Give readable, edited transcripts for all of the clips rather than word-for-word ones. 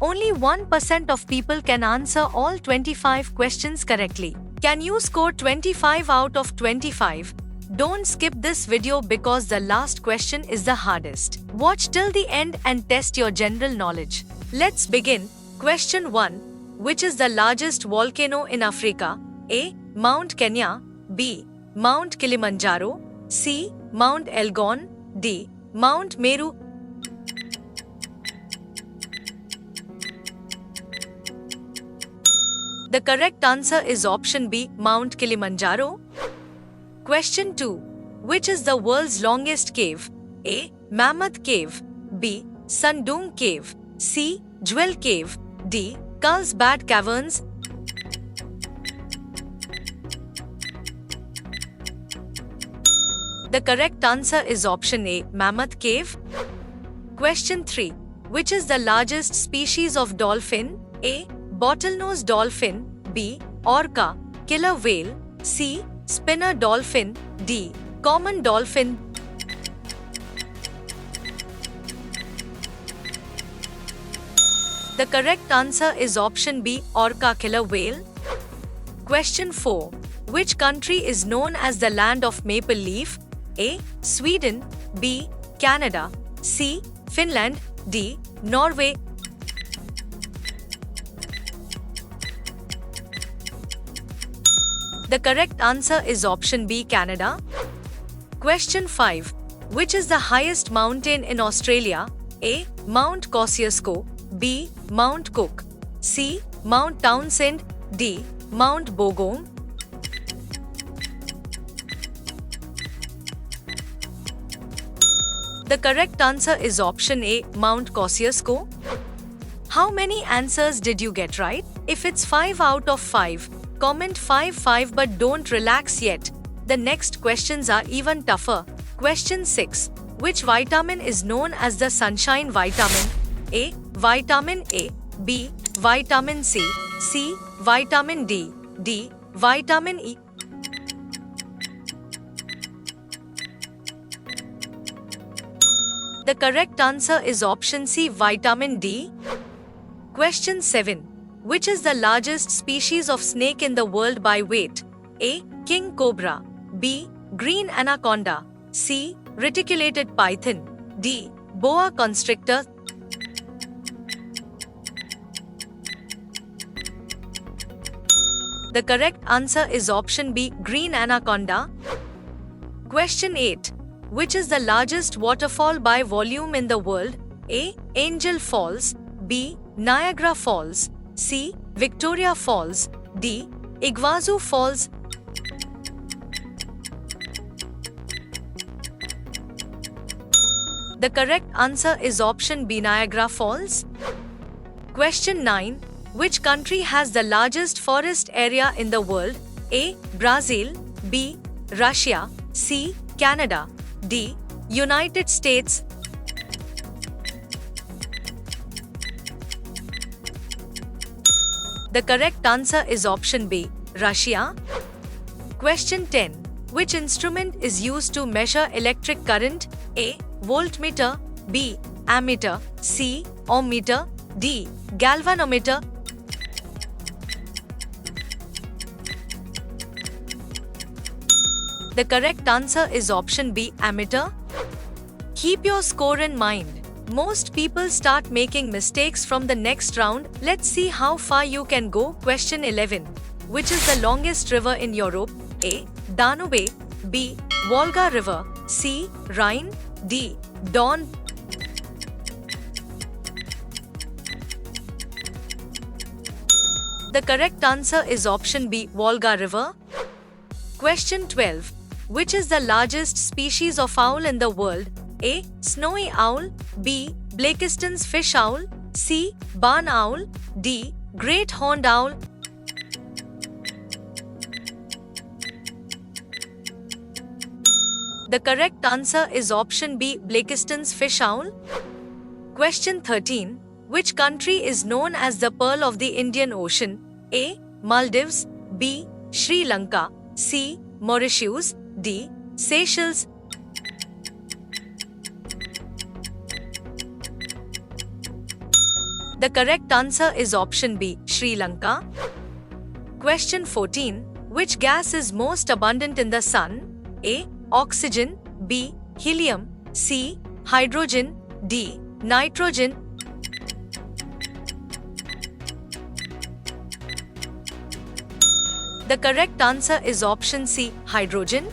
Only 1% of people can answer all 25 questions correctly. Can you score 25 out of 25? Don't skip this video because the last question is the hardest. Watch till the end and test your general knowledge. Let's begin. Question 1. Which is the largest volcano in Africa? A. Mount Kenya. B. Mount Kilimanjaro. C. Mount Elgon. D. Mount Meru. The correct answer is option B, Mount Kilimanjaro. Question 2. Which is the world's longest cave? A. Mammoth Cave. B. Sundung Cave. C. Jewel Cave. D. Carlsbad Caverns. The correct answer is option A, Mammoth Cave. Question 3. Which is the largest species of dolphin? A. Bottlenose dolphin. B. Orca, killer whale. C. Spinner dolphin. D. Common dolphin. The correct answer is option B, Orca killer whale. Question 4. Which country is known as the land of maple leaf? A. Sweden. B. Canada. C. Finland. D. Norway. The correct answer is option B, Canada. Question 5. Which is the highest mountain in Australia? A. Mount Kosciuszko. B. Mount Cook. C. Mount Townsend. D. Mount Bogong. The correct answer is option A, Mount Kosciuszko. How many answers did you get right? If it's 5 out of 5, comment 5 but don't relax yet. The next questions are even tougher. Question 6. Which vitamin is known as the sunshine vitamin? A. Vitamin A. B. Vitamin C. C. Vitamin D. D. Vitamin E. The correct answer is option C, Vitamin D. Question 7. Which is the largest species of snake in the world by weight? A. King cobra. B. Green anaconda. C. Reticulated python. D. Boa constrictor. The correct answer is option B, green anaconda. Question 8. Which is the largest waterfall by volume in the world? A. Angel Falls. B. Niagara Falls. C. Victoria Falls. D. Iguazu Falls. The correct answer is option B, Niagara Falls. Question 9. Which country has the largest forest area in the world? A. Brazil. B. Russia. C. Canada. D. United States. The correct answer is option B, Russia. Question 10. Which instrument is used to measure electric current? A. Voltmeter. B. Ammeter. C. Ohmmeter. D. Galvanometer. The correct answer is option B, ammeter. Keep your score in mind. Most people start making mistakes from the next round. Let's see how far you can go. Question 11. Which is the longest river in Europe? A. Danube. B. Volga River. C. Rhine. D. Don. The correct answer is option B, Volga River. Question 12. Which is the largest species of owl in the world? A. Snowy owl. B. Blakiston's fish owl. C. Barn owl. D. Great horned owl. The correct answer is option B, Blakiston's fish owl. Question 13. Which country is known as the Pearl of the Indian Ocean? A. Maldives. B. Sri Lanka. C. Mauritius. D. Seychelles. The correct answer is option B, Sri Lanka. Question 14. Which gas is most abundant in the sun? A. Oxygen. B. Helium. C. Hydrogen. D. Nitrogen. The correct answer is option C, hydrogen.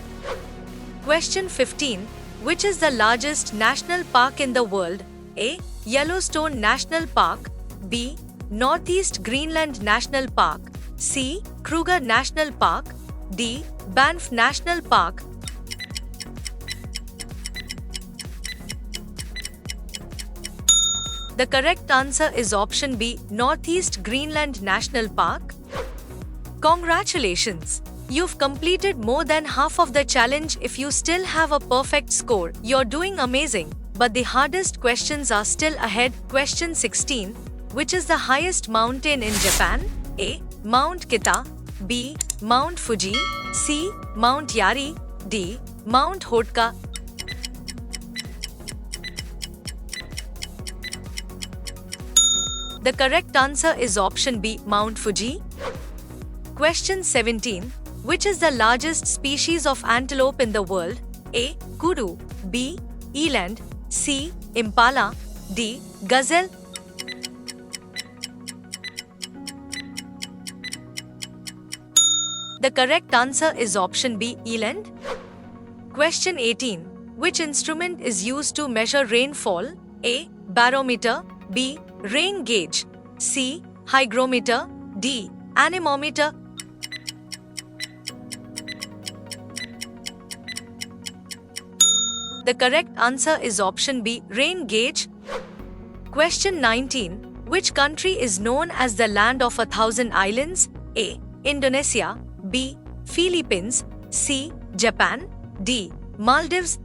Question 15. Which is the largest national park in the world? A. Yellowstone National Park. B. Northeast Greenland National Park. C. Kruger National Park. D. Banff National Park. The correct answer is option B, Northeast Greenland National Park. Congratulations! You've completed more than half of the challenge. If you still have a perfect score, you're doing amazing. But the hardest questions are still ahead. Question 16. Which is the highest mountain in Japan? A. Mount Kita. B. Mount Fuji. C. Mount Yari. D. Mount Hotka. The correct answer is option B, Mount Fuji. Question 17. Which is the largest species of antelope in the world? A. Kudu. B. Eland. C. Impala. D. Gazelle. The correct answer is option B, Eland. Question 18. Which instrument is used to measure rainfall? A. Barometer. B. Rain gauge. C. Hygrometer. D. Anemometer. The correct answer is option B, rain gauge. Question 19. Which country is known as the land of 1,000 islands? A. Indonesia. B. Philippines. C. Japan. D. Maldives.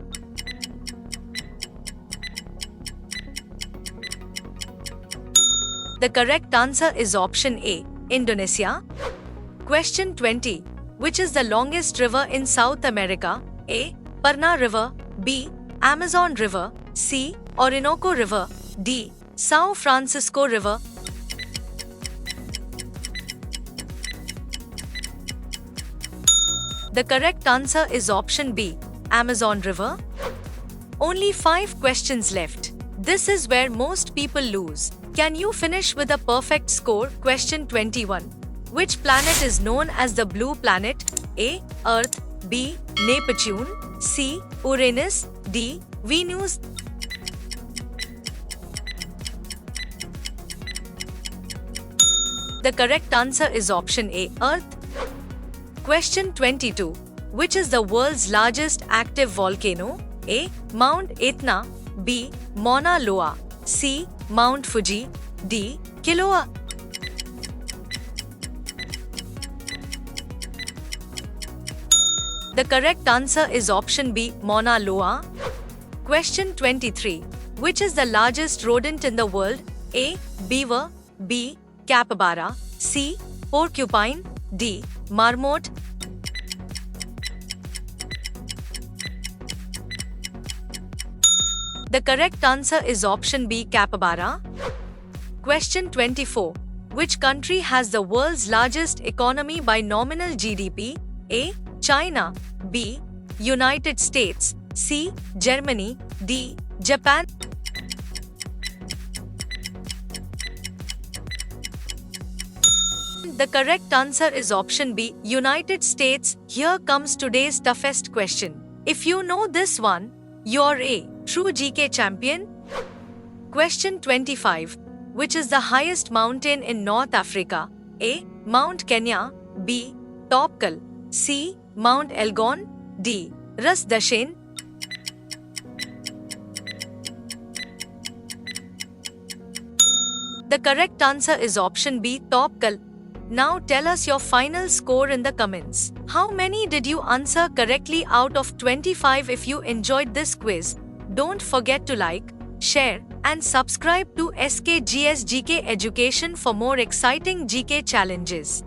The correct answer is option A, Indonesia. Question 20. Which is the longest river in South America? A. Parna River. B. Amazon River. C. Orinoco River. D. São Francisco River. The correct answer is option B, Amazon River. Only 5 questions left. This is where most people lose. Can you finish with a perfect score? Question 21. Which planet is known as the blue planet? A. Earth. B. Neptune. C. Uranus. D. Venus. The correct answer is option A, Earth. Question 22. Which is the world's largest active volcano? A. Mount Etna. B. Mauna Loa. C. Mount Fuji. D. Kilauea. The correct answer is option B, Mauna Loa. Question 23. Which is the largest rodent in the world? A. Beaver. B. Capybara. C. Porcupine. D. Marmot. The correct answer is option B, capybara. Question 24. Which country has the world's largest economy by nominal GDP? A. China. B. United States. C. Germany. D. Japan. The correct answer is option B, United States. Here comes today's toughest question. If you know this one, you're a true GK champion. Question 25. Which is the highest mountain in North Africa? A. Mount Kenya. B. Topkal. C. Mount Elgon. D. Ras Dashen. The correct answer is option B, Topkal. Now tell us your final score in the comments. How many did you answer correctly out of 25? If you enjoyed this quiz, don't forget to like, share, and subscribe to SKGS GK Education for more exciting GK challenges.